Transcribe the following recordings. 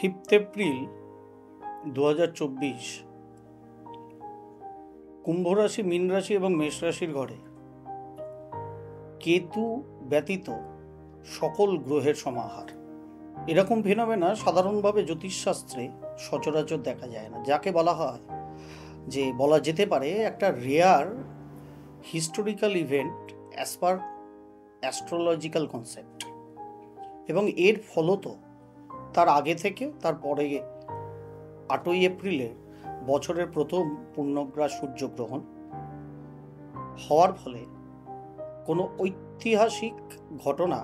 5 April 2024 কুম্ভ রাশি, মীন রাশি এবং মেষ রাশির ঘরে কেতু ব্যতীত সকল গ্রহের সমাহার। এরকম ফেনোমেনা সাধারণভাবে জ্যোতিষশাস্ত্রে সচরাচর দেখা যায় না, যাকে বলা যেতে পারে একটা rare historical event as per astrological concept. এবং এর ফলত তার আগে থেকে তার পরে 8ই এপ্রিলে বছরের প্রথম পূর্ণগ্রাস সূর্যগ্রহণ হওয়ার ফলে কোনো ঐতিহাসিক ঘটনা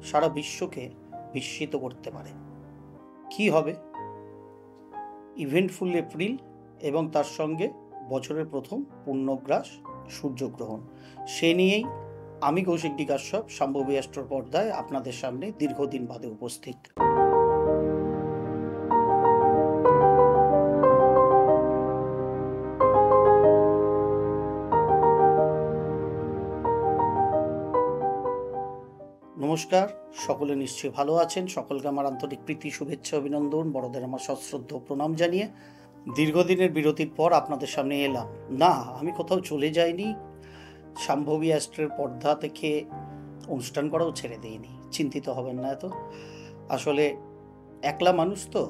সারা বিশ্বকে বিস্মিত করতে পারে। কি হবে ইভেন্টফুল এপ্রিল এবং তার সঙ্গে বছরের প্রথম পূর্ণগ্রাস সূর্যগ্রহণ, সে নিয়েই আমি কৌশিক ডি কাশ্যপ শাম্ভবী অ্যাস্ট্রোর পর্দায় আপনাদের সামনে দীর্ঘদিন বাদে উপস্থিত। নমস্কার, সকলে নিশ্চয়ই ভালো আছেন। সকলকে আমার আন্তরিক প্রীতি, শুভেচ্ছা, অভিনন্দন, বড়দের আমার সশ্রদ্ধ প্রণাম জানিয়ে দীর্ঘদিনের বিরতির পর আপনাদের সামনে এলাম। না, আমি কোথাও চলে যাইনি, শাম্ভবী অ্যাস্ট্রোর পর্দা থেকে অনুষ্ঠান করাও ছেড়ে দিইনি, চিন্তিত হবেন না এত। আসলে একলা মানুষ তো,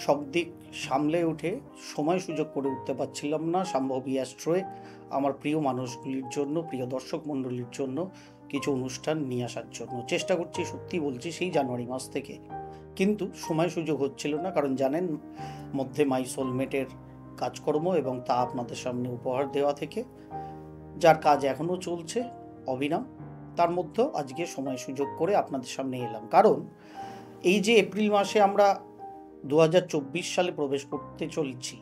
সব দিক সামলে উঠে সময় সুযোগ করে উঠতে পারছিলাম না শাম্ভবী অ্যাস্ট্রোয় আমার প্রিয় মানুষগুলির জন্য, প্রিয় দর্শক মণ্ডলীর জন্য কিছু অনুষ্ঠান নিয়ে আসার জন্য চেষ্টা করছি। সত্যি বলছি, সেই জানুয়ারি মাস থেকে, কিন্তু সময় সুযোগ হচ্ছিল না। কারণ জানেন, মধ্যে মাই সোলমেটের কাজকর্ম এবং তা আপনাদের সামনে উপহার দেওয়া থেকে, যার কাজ এখনও চলছে অবিরাম, তার মধ্যেও আজকে সময় সুযোগ করে আপনাদের সামনে এলাম। কারণ এই যে এপ্রিল মাসে আমরা 2024 সালে প্রবেশ করতে চলেছি,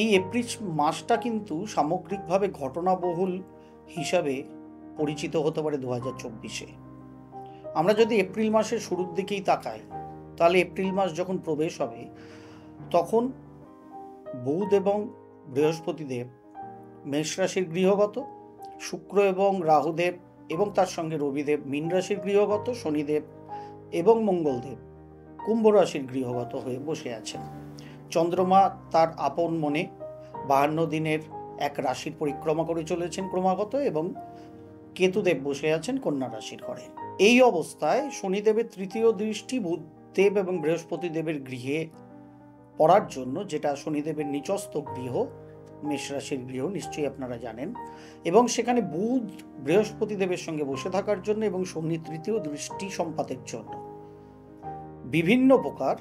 এই এপ্রিল মাসটা কিন্তু সামগ্রিকভাবে ঘটনাবহুল হিসাবে পরিচিত হতে পারে 2024-এ। আমরা যদি এপ্রিল মাসের শুরুর দিকেই তাকাই, তাহলে এপ্রিল মাস যখন প্রবেশ হবে তখন বুধ এবং বৃহস্পতিদেব মেষ রাশির গৃহগত, শুক্র এবং রাহুদেব এবং তার সঙ্গে রবিদেব মীন রাশির গৃহগত, শনিদেব এবং মঙ্গলদেব কুম্ভ রাশির গৃহগত হয়ে বসে আছেন। চন্দ্রমা তার আপন মনে 52 দিনের এক রাশির পরিক্রমা করে চলেছেন ক্রমাগত, এবং কেতুদেব বসে আছেন কন্যা রাশির ঘরে। এই অবস্থায় শনিদেবের তৃতীয় দৃষ্টি বুধদেব এবং বৃহস্পতি দেবের গৃহে পড়ার জন্য, যেটা শনিদেবের নিচস্থ গৃহ, মেষ রাশির গৃহ, নিশ্চয়ই আপনারা জানেন, এবং সেখানে বুধ বৃহস্পতি দেবের সঙ্গে বসে থাকার জন্য এবং শনি তৃতীয় দৃষ্টি সম্পাতের জন্য বিভিন্ন প্রকার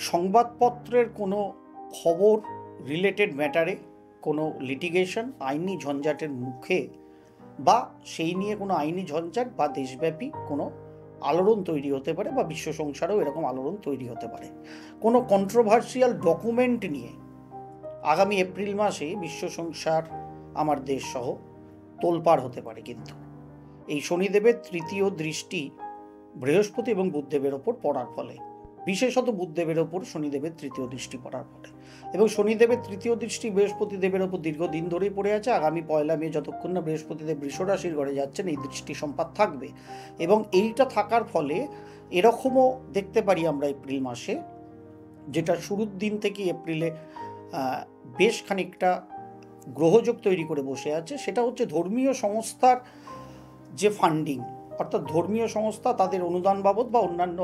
সংবাদপত্রের কোনো খবর রিলেটেড ম্যাটারে, কোনো লিটিগেশন, আইনি ঝঞ্ঝাটের মুখে বা সেই নিয়ে কোনো আইনি ঝঞ্ঝাট বা দেশব্যাপী কোনো আলোড়ন তৈরি হতে পারে, বা বিশ্ব সংসারেও এরকম আলোড়ন তৈরি হতে পারে। কোনো কন্ট্রোভার্সিয়াল ডকুমেন্ট নিয়ে আগামী এপ্রিল মাসে বিশ্ব সংসার, আমার দেশ সহ তোলপাড় হতে পারে। কিন্তু এই শনিদেবের তৃতীয় দৃষ্টি বৃহস্পতি এবং বুধদেবের ওপর পড়ার ফলে, বিশেষত বুধদেবের ওপর শনিদেবের তৃতীয় দৃষ্টি পড়ার ফলে, এবং শনিদেবের তৃতীয় দৃষ্টি বৃহস্পতি দেবের ওপর দীর্ঘদিন ধরেই পড়ে আছে। আগামী 1 মে যতক্ষণ না বৃহস্পতিদেব বৃষ রাশির ঘরে যাচ্ছেন, এই দৃষ্টি সম্পাত থাকবে। এবং এইটা থাকার ফলে এরকমও দেখতে পারি আমরা এপ্রিল মাসে, যেটা শুরুর দিন থেকে এপ্রিলে বেশ খানিকটা গ্রহযোগ তৈরি করে বসে আছে, সেটা হচ্ছে ধর্মীয় সংস্থার যে ফান্ডিং, অর্থাৎ ধর্মীয় সংস্থা তাদের অনুদান বাবদ বা অন্যান্য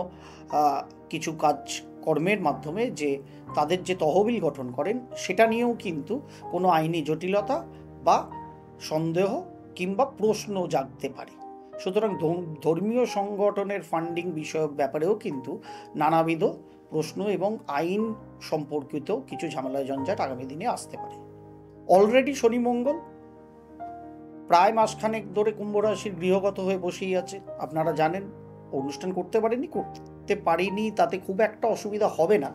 কিছু কাজকর্মের মাধ্যমে যে তাদের যে তহবিল গঠন করেন, সেটা নিয়েও কিন্তু কোনো আইনি জটিলতা বা সন্দেহ কিংবা প্রশ্ন জাগতে পারে। সুতরাং ধর্মীয় সংগঠনের ফান্ডিং বিষয়ক ব্যাপারেও কিন্তু নানাবিধ প্রশ্ন এবং আইন সম্পর্কিত কিছু ঝামেলা ঝঞ্ঝাট আগামী দিনে আসতে পারে। অলরেডি শনি মঙ্গল প্রায় মাসখানেক ধরে কুম্ভ রাশির গৃহগত হয়ে বসেই আছে। আপনারা জানেন, অনুষ্ঠান করতে পারিনি, তাতে খুব একটা অসুবিধা হবে না।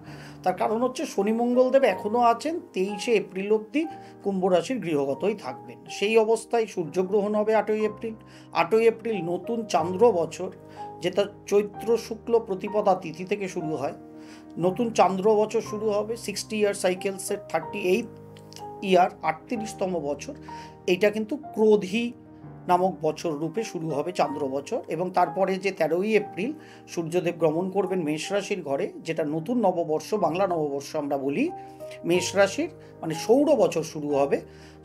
তার কারণ হচ্ছে শনি মঙ্গলদেব এখনও আছেন, 23 এপ্রিল অবধি কুম্ভ রাশির গৃহগতই থাকবেন। সেই অবস্থায় সূর্যগ্রহণ হবে 8ই এপ্রিল। 8ই এপ্রিল নতুন চান্দ্র বছর, যেটা চৈত্র শুক্ল প্রতিপদা তিথি থেকে শুরু হয়, নতুন চান্দ্র বছর শুরু হবে। 60 ইয়ার সাইকেলসের 38th ইয়ার, 38তম বছর। এইটা কিন্তু ক্রোধী নামক বছর রূপে শুরু হবে চান্দ্র বছর, এবং তারপরে যে 13ই এপ্রিল সূর্যদেব গমন করবেন মেষ রাশির ঘরে, যেটা নতুন নববর্ষ, বাংলা নববর্ষ আমরা বলি, মেষ রাশির মানে সৌর বছর শুরু হবে,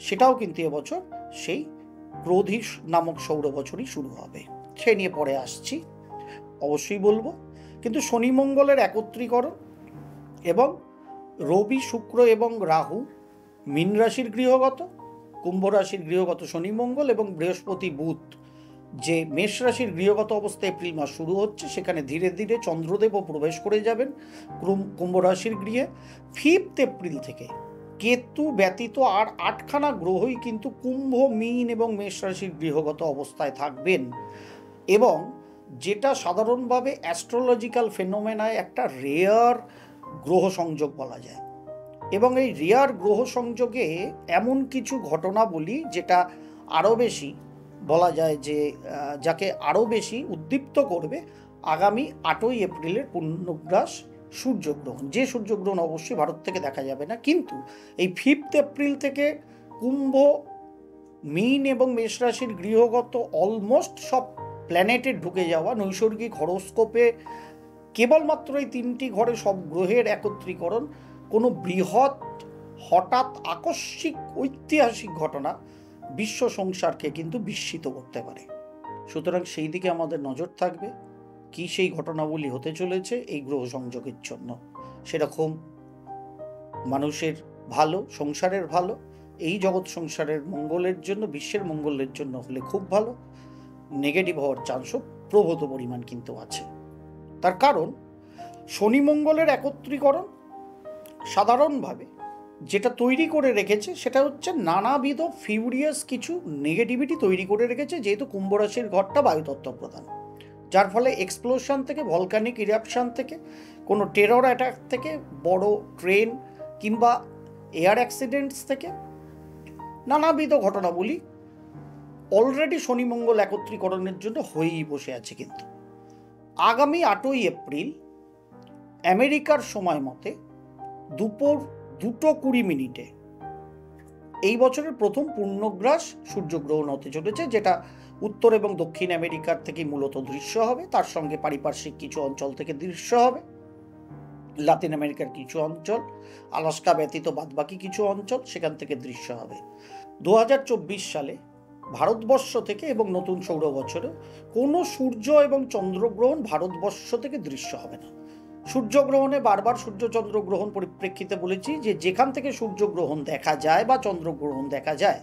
সেটাও কিন্তু এবছর সেই ক্রোধী নামক সৌর বছরই শুরু হবে। সে নিয়ে পরে আসছি, অবশ্যই বলবো। কিন্তু শনি মঙ্গলের একত্রীকরণ এবং রবি শুক্র এবং রাহু মীন রাশির গৃহগত, কুম্ভ রাশির গৃহগত শনি মঙ্গল এবং বৃহস্পতি বুধ যে মেষ রাশির গৃহগত অবস্থায় এপ্রিল মাস শুরু হচ্ছে, সেখানে ধীরে ধীরে চন্দ্রদেবও প্রবেশ করে যাবেন কুম্ভ রাশির গৃহে। 5 এপ্রিল থেকে কেতু ব্যতীত আর 8খানা গ্রহই কিন্তু কুম্ভ, মীন এবং মেষ রাশির গৃহগত অবস্থায় থাকবেন, এবং যেটা সাধারণভাবে অ্যাস্ট্রোলজিক্যাল ফেনোমেনায় একটা রেয়ার গ্রহ সংযোগ বলা যায়। এবং এই রেয়ার গ্রহ সংযোগে এমন কিছু ঘটনা বলি যেটা আরও বেশি বলা যায় যে যাকে আরও বেশি উদ্দীপ্ত করবে আগামী 8ই এপ্রিলের পূর্ণগ্রাস সূর্যগ্রহণ, যে সূর্যগ্রহণ অবশ্যই ভারত থেকে দেখা যাবে না, কিন্তু এই 5 এপ্রিল থেকে কুম্ভ, মীন এবং মেষ রাশির গৃহগত অলমোস্ট সব প্ল্যানেটের ঢুকে যাওয়া, নৈসর্গিক হরোস্কোপে কেবলমাত্র এই 3টি ঘরে সব গ্রহের একত্রীকরণ কোনো বৃহৎ হঠাৎ আকস্মিক ঐতিহাসিক ঘটনা বিশ্ব সংসারকে কিন্তু বিস্মিত করতে পারে। সুতরাং সেই দিকে আমাদের নজর থাকবে, কি সেই ঘটনাবলী হতে চলেছে এই গ্রহ সংযোগের জন্য। সেরকম মানুষের ভালো, সংসারের ভালো, এই জগৎ সংসারের মঙ্গলের জন্য, বিশ্বের মঙ্গলের জন্য হলে খুব ভালো। নেগেটিভ হওয়ার চান্সও প্রভূত পরিমাণ কিন্তু আছে। তার কারণ শনি মঙ্গলের একত্রীকরণ সাধারণভাবে যেটা তৈরি করে রেখেছে সেটা হচ্ছে নানাবিধ ফিউরিয়াস কিছু নেগেটিভিটি তৈরি করে রেখেছে, যেহেতু কুম্ভ রাশির ঘরটা বায়ুতত্ত্ব প্রধান, যার ফলে এক্সপ্লোশন থেকে, ভলকানিক ইরাপশন থেকে, কোনো টেরর অ্যাটাক থেকে, বড় ট্রেন কিংবা এয়ার অ্যাক্সিডেন্টস থেকে নানাবিধ ঘটনাবলী অলরেডি শনি মঙ্গল একত্রীকরণের জন্য হয়েই বসে আছে। কিন্তু আগামী 8ই এপ্রিল আমেরিকার সময় মতে দুপুর 2:20 এই বছরের প্রথম পূর্ণগ্রাস সূর্যগ্রহণ হতে চলেছে, যেটা উত্তর এবং দক্ষিণ আমেরিকার থেকে মূলত দৃশ্য হবে, তার সঙ্গে পারিপার্শ্বিক কিছু অঞ্চল থেকে দৃশ্য হবে, লাতিন আমেরিকার কিছু অঞ্চল, আলাস্কা ব্যতীত বাদবাকি কিছু অঞ্চল, সেখান থেকে দৃশ্য হবে। 2024 সালে ভারতবর্ষ থেকে এবং নতুন সৌর বছরে কোনো সূর্য এবং চন্দ্রগ্রহণ ভারতবর্ষ থেকে দৃশ্য হবে না। সূর্যগ্রহণে বারবার সূর্যচন্দ্র গ্রহণ পরিপ্রেক্ষিতে বলেছি যে যেখান থেকে সূর্যগ্রহণ দেখা যায় বা চন্দ্রগ্রহণ দেখা যায়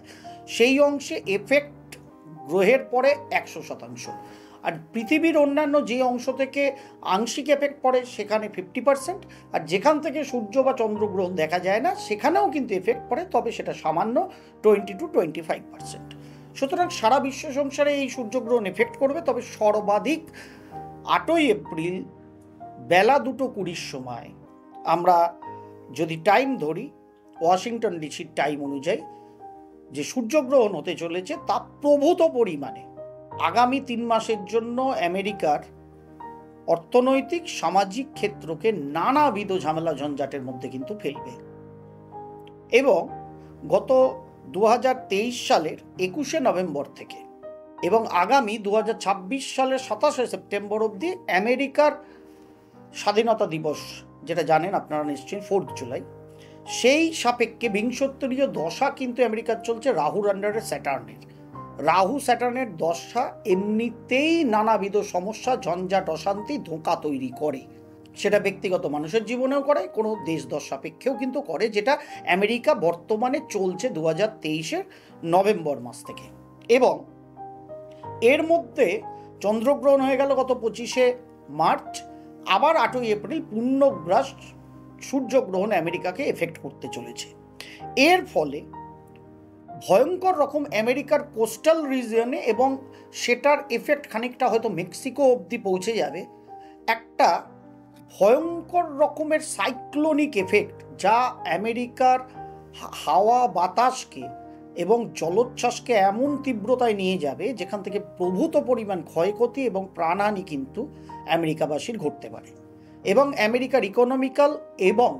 সেই অংশে এফেক্ট গ্রহের পরে 100%, আর পৃথিবীর অন্যান্য যে অংশ থেকে আংশিক এফেক্ট পড়ে সেখানে 50%, আর যেখান থেকে সূর্য বা চন্দ্রগ্রহণ দেখা যায় না সেখানেও কিন্তু এফেক্ট পড়ে, তবে সেটা সামান্য 20 to 25%। সুতরাং সারা বিশ্ব সংসারে এই সূর্যগ্রহণ এফেক্ট করবে, তবে সর্বাধিক 8ই এপ্রিল বেলা 2:20 সময় আমরা যদি টাইম ধরি ওয়াশিংটন ডিসির টাইম অনুযায়ী যে সূর্যগ্রহণ হতে চলেছে তা প্রভূত পরিমাণে আগামী 3 মাসের জন্য আমেরিকার অর্থনৈতিক সামাজিক ক্ষেত্রকে নানাবিধ ঝামেলা ঝঞ্ঝাটের মধ্যে কিন্তু ফেলবে। এবং গত 2023 সালের 21শে নভেম্বর থেকে এবং আগামী 2026 সালের 27শে সেপ্টেম্বর অবধি আমেরিকার স্বাধীনতা দিবস, যেটা জানেন আপনারা নিশ্চয়ই 4 জুলাই, সেই সাপেক্ষে বিংশোত্তরীয় দশা কিন্তু আমেরিকার চলছে রাহুর আন্ডারে স্যাটার্নের। রাহু স্যাটার্নের দশা এমনিতেই নানাবিধ সমস্যা, ঝঞ্ঝাট, অশান্তি, ধোঁকা তৈরি করে, সেটা ব্যক্তিগত মানুষের জীবনেও করে, কোনো দেশ দশ সাপেক্ষেও কিন্তু করে, যেটা আমেরিকা বর্তমানে চলছে 2023 নভেম্বর মাস থেকে। এবং এর মধ্যে চন্দ্রগ্রহণ হয়ে গেল গত 25শে মার্চ, আবার 8ই এপ্রিল পূর্ণগ্রাস সূর্যগ্রহণ আমেরিকাকে এফেক্ট করতে চলেছে। এর ফলে ভয়ঙ্কর রকম আমেরিকার কোস্টাল রিজিয়নে, এবং সেটার এফেক্ট খানিকটা হয়তো মেক্সিকো অবধি পৌঁছে যাবে, একটা ভয়ঙ্কর রকমের সাইক্লোনিক এফেক্ট, যা আমেরিকার হাওয়া বাতাসকে এবং জলোচ্ছ্বাসকে এমন তীব্রতায় নিয়ে যাবে যেখান থেকে প্রভূত পরিমাণ ক্ষয়ক্ষতি এবং প্রাণহানি কিন্তু আমেরিকাবাসীর ঘটতে পারে। এবং আমেরিকার ইকোনমিক্যাল এবং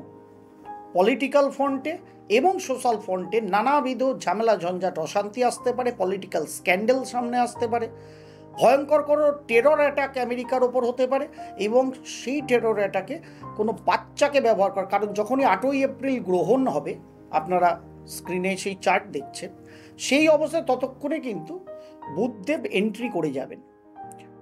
পলিটিক্যাল ফ্রন্টে এবং সোশ্যাল ফ্রন্টে নানাবিধ ঝামেলা ঝঞ্ঝাট অশান্তি আসতে পারে, পলিটিক্যাল স্ক্যান্ডেল সামনে আসতে পারে, ভয়ঙ্কর কোনো টেরর অ্যাটাক আমেরিকার ওপর হতে পারে, এবং সেই টেরর অ্যাটাকে কোনো বাচ্চাকে ব্যবহার করে। কারণ যখনই 8ই এপ্রিল গ্রহণ হবে, আপনারা স্ক্রিনে সেই চার্ট দেখছেন, সেই অবস্থায় ততক্ষণে কিন্তু বুধদেব এন্ট্রি করে যাবেন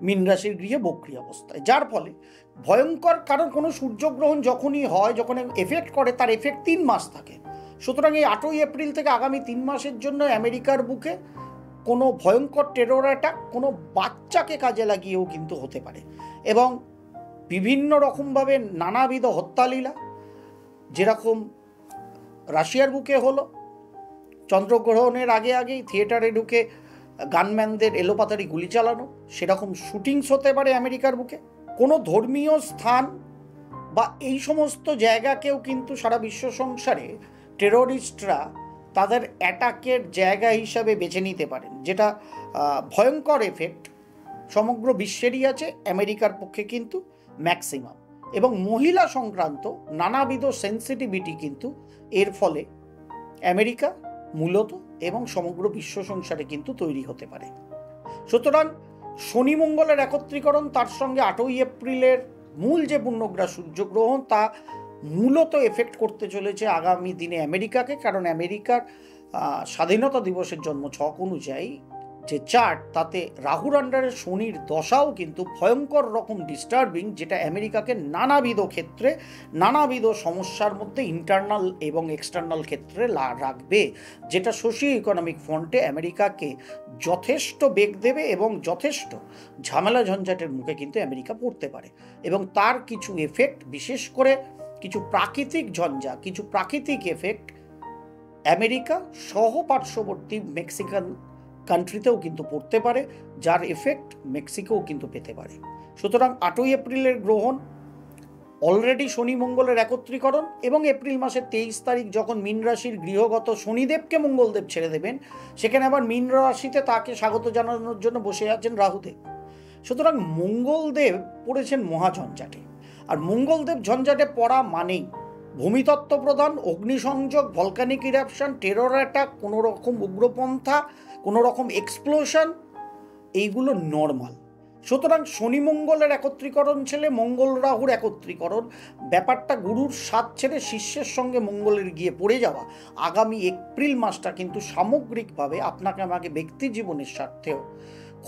মীন রাশির গৃহে বক্রী অবস্থায়, যার ফলে ভয়ঙ্কর, কারণ কোনো সূর্যগ্রহণ যখনই হয়, যখন এফেক্ট করে, তার এফেক্ট 3 মাস থাকে। সুতরাং এই 8ই এপ্রিল থেকে আগামী 3 মাসের জন্য আমেরিকার বুকে কোনো ভয়ঙ্কর টেরর অ্যাটাক কোনো বাচ্চাকে কাজে লাগিয়েও কিন্তু হতে পারে, এবং বিভিন্ন রকমভাবে নানাবিধ হত্যালীলা, যেরকম রাশিয়ার বুকে হলো চন্দ্রগ্রহণের আগে আগেই থিয়েটারে ঢুকে গানম্যানদের এলোপাতাড়ি গুলি চালানো, সেরকম শুটিংস হতে পারে আমেরিকার বুকে। কোনো ধর্মীয় স্থান বা এই সমস্ত জায়গাকেও কিন্তু সারা বিশ্ব সংসারে টেররিস্টরা তাদের অ্যাটাকের জায়গা হিসাবে বেছে নিতে পারেন, যেটা ভয়ঙ্কর এফেক্ট সমগ্র বিশ্বেরই আছে, আমেরিকার পক্ষে কিন্তু ম্যাক্সিমাম। এবং মহিলা সংক্রান্ত নানাবিধ সেন্সিটিভিটি কিন্তু এর ফলে আমেরিকা মূলত এবং সমগ্র বিশ্ব সংসারে কিন্তু তৈরি হতে পারে। সুতরাং শনি মঙ্গলের একত্রীকরণ, তার সঙ্গে 8ই এপ্রিলের মূল যে পূর্ণগ্রাস সূর্যগ্রহণ, তা মূলত এফেক্ট করতে চলেছে আগামী দিনে আমেরিকাকে। কারণ আমেরিকার স্বাধীনতা দিবসের জন্ম ছক অনুযায়ী যে চার্ট, তাতে রাহুর আন্ডারে শনির দশাও কিন্তু ভয়ঙ্কর রকম ডিস্টার্বিং, যেটা আমেরিকাকে নানাবিধ ক্ষেত্রে নানাবিধ সমস্যার মধ্যে ইন্টারনাল এবং এক্সটার্নাল ক্ষেত্রে রাখবে, যেটা সোশিও ইকোনমিক ফ্রন্টে আমেরিকাকে যথেষ্ট বেগ দেবে এবং যথেষ্ট ঝামেলা ঝঞ্ঝাটের মুখে কিন্তু আমেরিকা পড়তে পারে। এবং তার কিছু এফেক্ট, বিশেষ করে কিছু প্রাকৃতিক ঝঞ্ঝা, কিছু প্রাকৃতিক এফেক্ট আমেরিকা সহ পার্শ্ববর্তী মেক্সিকান কান্ট্রিতেও কিন্তু পড়তে পারে, যার এফেক্ট মেক্সিকোও কিন্তু পেতে পারে। সুতরাং 8ই এপ্রিলের গ্রহণ, অলরেডি শনি মঙ্গলের একত্রীকরণ, এবং এপ্রিল মাসের 23 তারিখ যখন মীন রাশির গৃহগত শনিদেবকে মঙ্গলদেব ছেড়ে দেবেন, সেখানে আবার মীন রাশিতে তাকে স্বাগত জানানোর জন্য বসে আছেন রাহুদেব। সুতরাং মঙ্গলদেব পড়েছেন মহাঝঞ্ঝাটে, আর মঙ্গলদেব ঝঞ্ঝাটে পড়া মানেই ভূমিতত্ত্ব প্রদান, অগ্নিসংযোগ, ভলকানিক ইরাপশন, টেরর অ্যাটাক, কোনো রকম উগ্রপন্থা, কোনো রকম এক্সপ্লোশন, এইগুলো নর্মাল। সুতরাং শনি মঙ্গলের একত্রীকরণ ছেলে মঙ্গল রাহুর একত্রীকরণ, ব্যাপারটা গুরুর সাথ ছেড়ে শিষ্যের সঙ্গে মঙ্গলের গিয়ে পড়ে যাওয়া, আগামী এপ্রিল মাসটা কিন্তু সামগ্রিকভাবে আপনাকে আমাকে ব্যক্তি জীবনের স্বার্থেও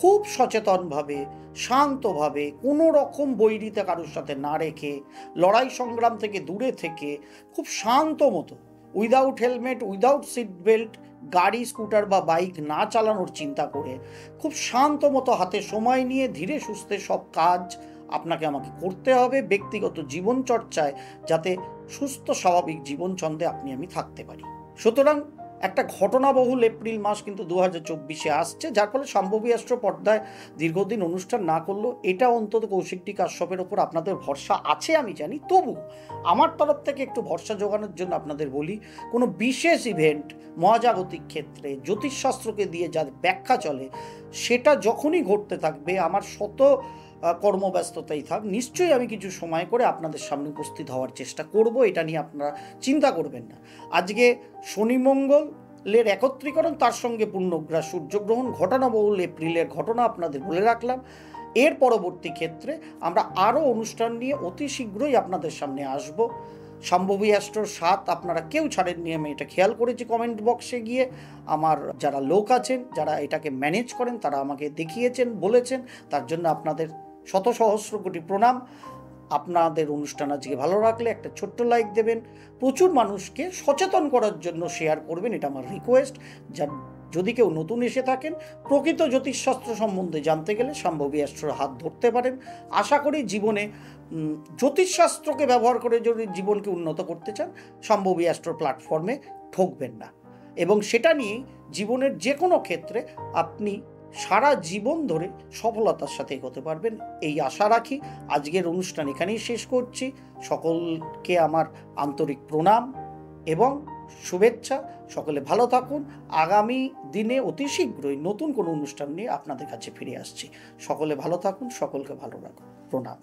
খুব সচেতনভাবে, শান্তভাবে, কোনো রকম বৈরিতা কারোর সাথে না রেখে, লড়াই সংগ্রাম থেকে দূরে থেকে খুব শান্ত মতো, without helmet, without seat belt গাড়ি, স্কুটার বা বাইক না চালানোর চিন্তা করে খুব শান্ত মতো হাতে সময় নিয়ে ধীরে সুস্থে সব কাজ আপনাকে আমাকে করতে হবে, ব্যক্তিগত জীবন চর্চায় যাতে সুস্থ স্বাভাবিক জীবন ছন্দে আপনি আমি থাকতে পারি। সুতরাং একটা ঘটনাবহুল এপ্রিল মাস কিন্তু 2024-এ আসছে, যার ফলে সম্ভবী অ্যাস্ট্রো পর্দায় দীর্ঘদিন অনুষ্ঠান না করলেও এটা অন্তত কৌশিকটি কাশ্যপের ওপর আপনাদের ভরসা আছে আমি জানি, তবু আমার তরফ থেকে একটু ভরসা জোগানোর জন্য আপনাদের বলি, কোনো বিশেষ ইভেন্ট মহাজাগতিক ক্ষেত্রে জ্যোতিষশাস্ত্রকে দিয়ে যা ব্যাখ্যা চলে, সেটা যখনই ঘটতে থাকবে, আমার শত কর্মব্যস্ততাই থাক, নিশ্চয়ই আমি কিছু সময় করে আপনাদের সামনে উপস্থিত হওয়ার চেষ্টা করব, এটা নিয়ে আপনারা চিন্তা করবেন না। আজকে শনি মঙ্গলের একত্রীকরণ, তার সঙ্গে পূর্ণগ্রাস সূর্যগ্রহণ, ঘটনাবহুল এপ্রিলের ঘটনা আপনাদের বলে রাখলাম। এর পরবর্তী ক্ষেত্রে আমরা আরও অনুষ্ঠান নিয়ে অতি শীঘ্রই আপনাদের সামনে আসব। সম্ভবী অ্যাস্ট্রোর 7 আপনারা কেউ ছাড়েননি, আমি এটা খেয়াল করেছি কমেন্ট বক্সে গিয়ে। আমার যারা লোক আছেন, যারা এটাকে ম্যানেজ করেন, তারা আমাকে দেখিয়েছেন, বলেছেন, তার জন্য আপনাদের শত সহস্র কোটি প্রণাম। আপনাদের অনুষ্ঠান আজকে ভালো লাগলে একটা ছোট্ট লাইক দেবেন, প্রচুর মানুষকে সচেতন করার জন্য শেয়ার করবেন, এটা আমার রিকোয়েস্ট। যা যদি কেউ নতুন এসে থাকেন, প্রকৃত জ্যোতিষশাস্ত্র সম্বন্ধে জানতে গেলে সম্ভবী অ্যাস্ট্রোর হাত ধরতে পারেন। আশা করি জীবনে জ্যোতিষশাস্ত্রকে ব্যবহার করে যদি জীবনকে উন্নত করতে চান, সম্ভবী অ্যাস্ট্রোর প্ল্যাটফর্মে ঠকবেন না, এবং সেটা নিয়েই জীবনের যে কোনো ক্ষেত্রে আপনি সারা জীবন ধরে সফলতার সাথে এগোতে পারবেন, এই আশা রাখি। আজকের অনুষ্ঠান এখানেই শেষ করছি। সকলকে আমার আন্তরিক প্রণাম এবং শুভেচ্ছা। সকলে ভালো থাকুন। আগামী দিনে অতি শীঘ্রই নতুন কোনো অনুষ্ঠান নিয়ে আপনাদের কাছে ফিরে আসছি। সকলে ভালো থাকুন, সকলকে ভালো রাখুন। প্রণাম।